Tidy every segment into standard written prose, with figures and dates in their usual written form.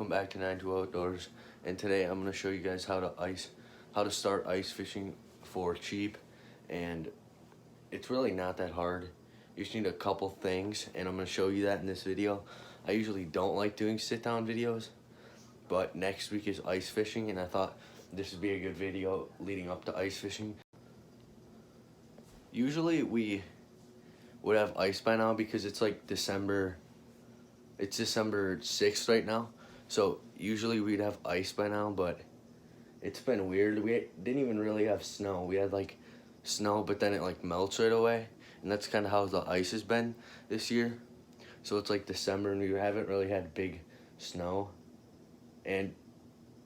welcome back to 92 Outdoors, and today I'm going to show you guys how to start ice fishing for cheap. And it's really not that hard. You just need a couple things, and I'm going to show you that in this video. I usually don't like doing sit-down videos, but next week is ice fishing, and I thought this would be a good video leading up to ice fishing. Usually we would have ice by now because it's like December 6th right now. So usually we'd have ice by now, but it's been weird. We didn't even really have snow. We had like snow, but then it like melts right away. And that's kind of how the ice has been this year. So it's like December and we haven't really had big snow. And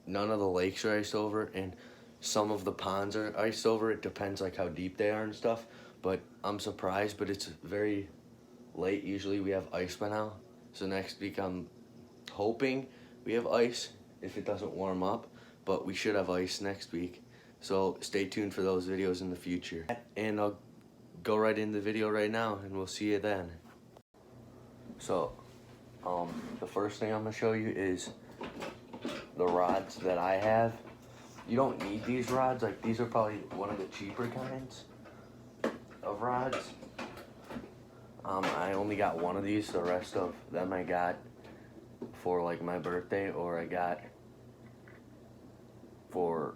none of the lakes are iced over, and some of the ponds are iced over. It depends like how deep they are and stuff. But I'm surprised, but it's very late. Usually we have ice by now. So next week I'm hoping we have ice if it doesn't warm up, but we should have ice next week. So stay tuned for those videos in the future. And I'll go right in the video right now and we'll see you then. So the first thing I'm gonna show you is the rods that I have. You don't need these rods. Like, these are probably one of the cheaper kinds of rods. I only got one of these. The rest of them I got for like my birthday, or I got for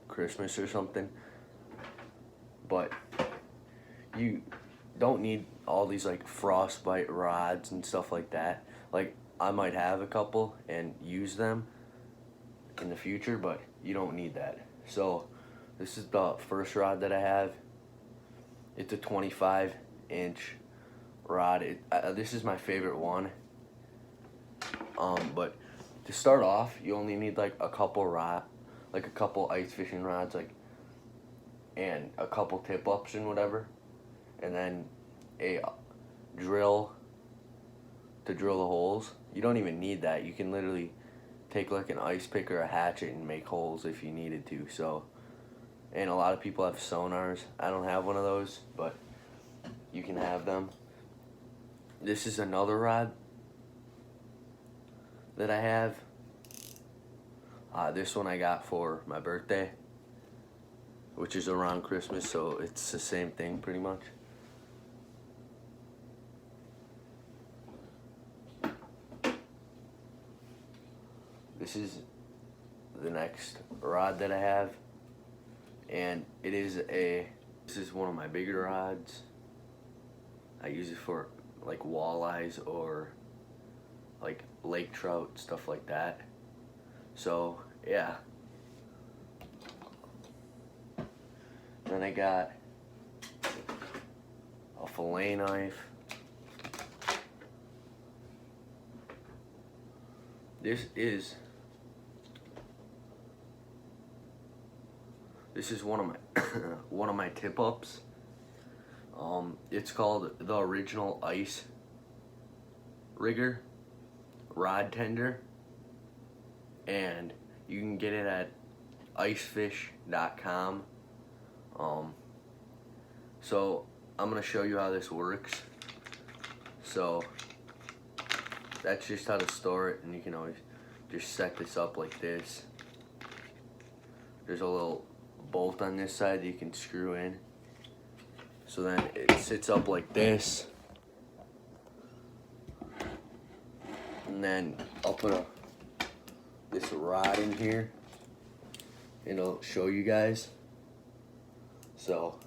Christmas or something. But you don't need all these like frostbite rods and stuff like that. Like, I might have a couple and use them in the future, but you don't need that. So this is the first rod that I have. It's a 25-inch rod. This is my favorite one. But to start off, you only need like a couple ice fishing rods, and a couple tip ups and whatever, and then a drill to drill the holes. You don't even need that. You can literally take like an ice pick or a hatchet and make holes if you needed to. So, and a lot of people have sonars. I don't have one of those, but you can have them. This is another rod that I have. This one I got for my birthday, which is around Christmas, so it's the same thing pretty much. This is the next rod that I have, and this is one of my bigger rods. I use it for like walleyes or like lake trout, stuff like that. So yeah. Then I got a fillet knife. This is one of my one of my tip ups. It's called the Original Ice Rigger Rod Tender, and you can get it at icefish.com. So I'm gonna show you how this works. So that's just how to store it, and you can always just set this up like this. There's a little bolt on this side that you can screw in. So then it sits up like this. And then I'll put this rod in here, and I'll show you guys. So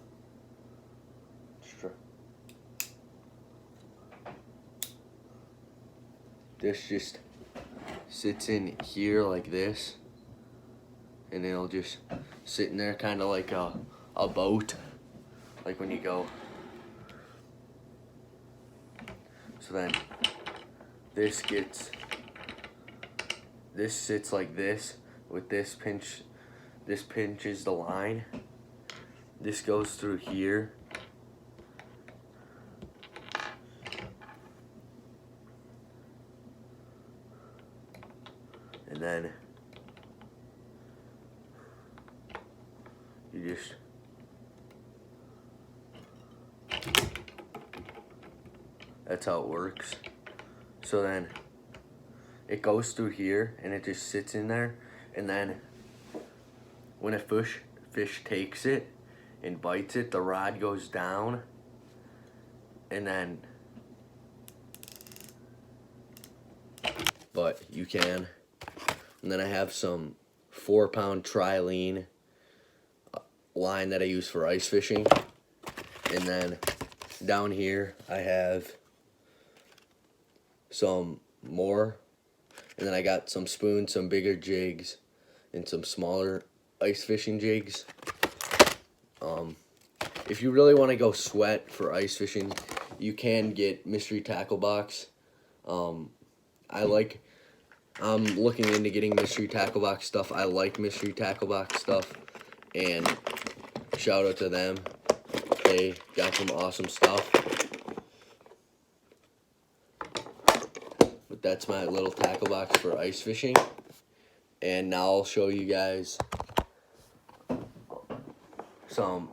this just sits in here like this, and it'll just sit in there kind of like a boat, like when you go. So then this sits like this with this pinch. This pinches the line. This goes through here. And then you just that's how it works. So then it goes through here and it just sits in there, and then when a fish takes it and bites it, the rod goes down, and then but you can. And then I have some 4-pound trilene line that I use for ice fishing. And then down here I have some more. And then I got some spoons, some bigger jigs, and some smaller ice fishing jigs. If you really want to go sweat for ice fishing, you can get Mystery Tackle Box. I'm looking into getting Mystery Tackle Box stuff. I like Mystery Tackle Box stuff, and shout out to them. They got some awesome stuff. But that's my little tackle box for ice fishing. And now I'll show you guys some.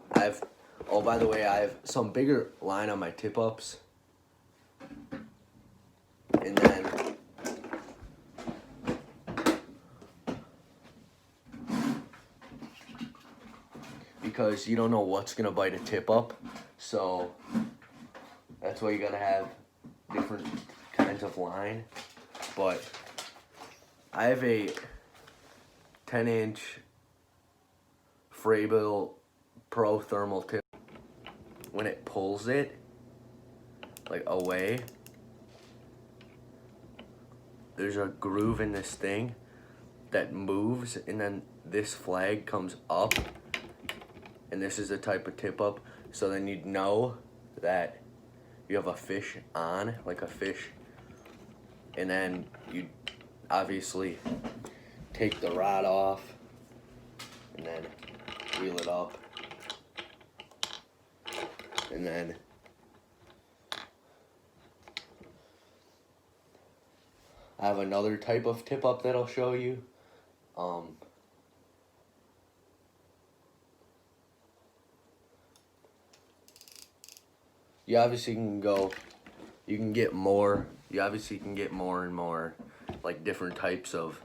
Oh, by the way, I have some bigger line on my tip-ups. And then because you don't know what's gonna bite a tip-up, so that's why you gotta have different kinds of line. But I have a 10-inch Frabill Pro Thermal tip. When it pulls it like away, there's a groove in this thing that moves, and then this flag comes up, and this is the type of tip up. So then you'd know that you have a fish on, like a fish, and then you obviously take the rod off and then reel it up, and then I have another type of tip up that I'll show you. You obviously can go, you can get more, you obviously can get more and more, like different types of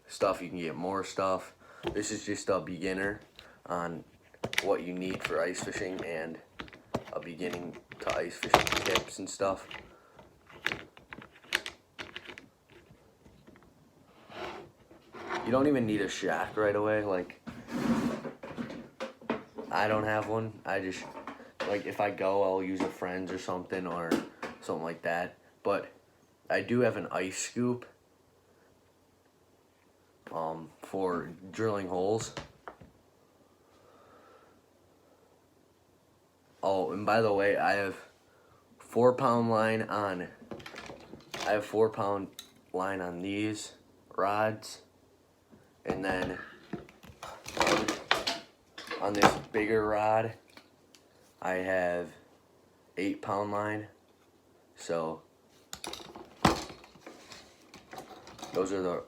stuff. You can get more stuff. This is just a beginner on what you need for ice fishing and a beginning to ice fishing tips and stuff. You don't even need a shack right away. Like, I don't have one. I just, like, if I go, I'll use a friend's or something like that. But I do have an ice scoop for drilling holes. Oh, and by the way, I have 4-pound line on. I have 4-pound line on these rods, and then on this bigger rod, I have 8-pound line. So those are the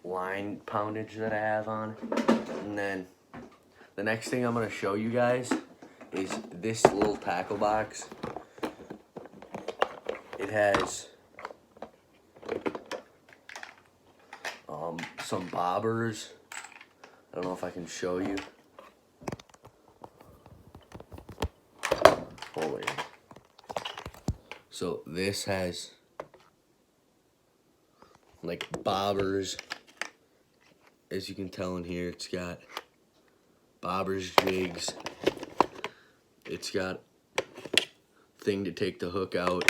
line poundage that I have on. And then the next thing I'm going to show you guys is this little tackle box. It has some bobbers. I don't know if I can show you. Oh wait. So this has like bobbers. As you can tell in here, it's got bobbers, jigs. It's got thing to take the hook out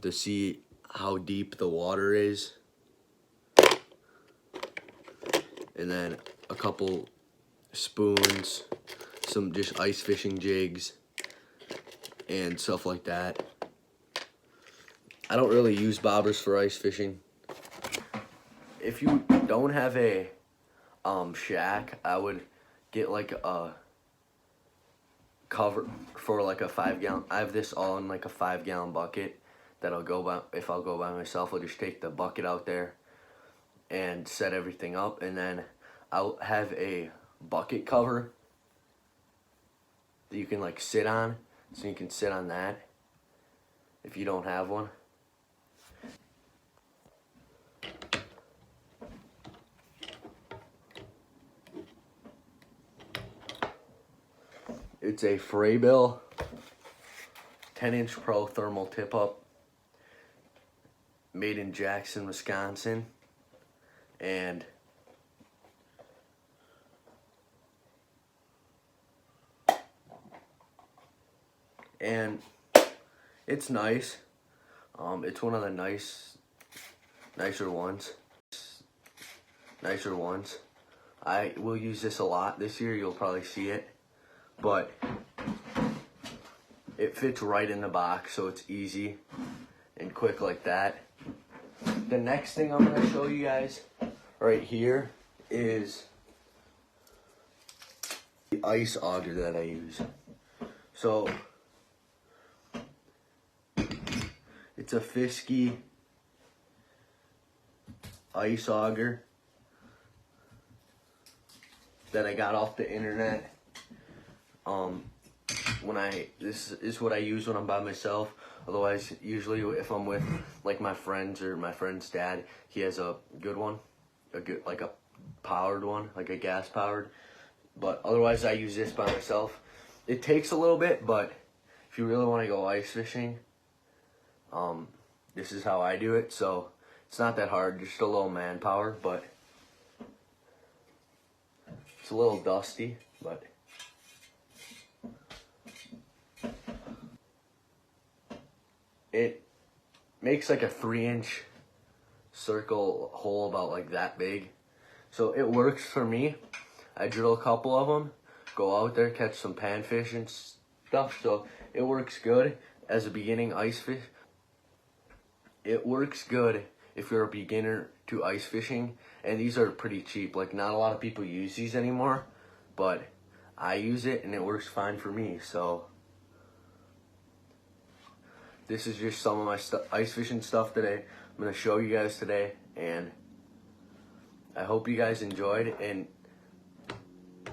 to see how deep the water is. And then a couple spoons, some just ice fishing jigs, and stuff like that. I don't really use bobbers for ice fishing. If you don't have a shack, I would get like a cover for like a 5-gallon. I have this all in like a 5-gallon bucket that I'll go by. If I'll go by myself, I'll just take the bucket out there and set everything up, and then I'll have a bucket cover that you can like sit on, so you can sit on that if you don't have one. It's a Frabill 10-inch Pro thermal tip-up, made in Jackson, Wisconsin, and it's nice. It's one of the nicer ones. I will use this a lot this year. You'll probably see it, but it fits right in the box, so it's easy and quick like that. The next thing I'm going to show you guys right here is the ice auger that I use. So it's a Fiskey ice auger that I got off the internet. This is what I use when I'm by myself. Otherwise, usually if I'm with like my friends or my friend's dad, he has a good one, like a powered one, like a gas powered. But otherwise, I use this by myself. It takes a little bit, but if you really want to go ice fishing, this is how I do it. So it's not that hard, just a little manpower, but it's a little dusty, but it makes like a 3-inch circle hole about like that big. So it works for me. I drill a couple of them, go out there, catch some panfish and stuff. So it works good as a beginning ice fish. It works good if you're a beginner to ice fishing, and these are pretty cheap. Like, not a lot of people use these anymore, but I use it and it works fine for me. So this is just some of my ice fishing stuff today. I'm going to show you guys today, and I hope you guys enjoyed. And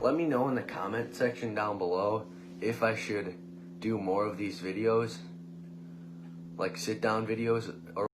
let me know in the comment section down below if I should do more of these videos, like sit down videos, or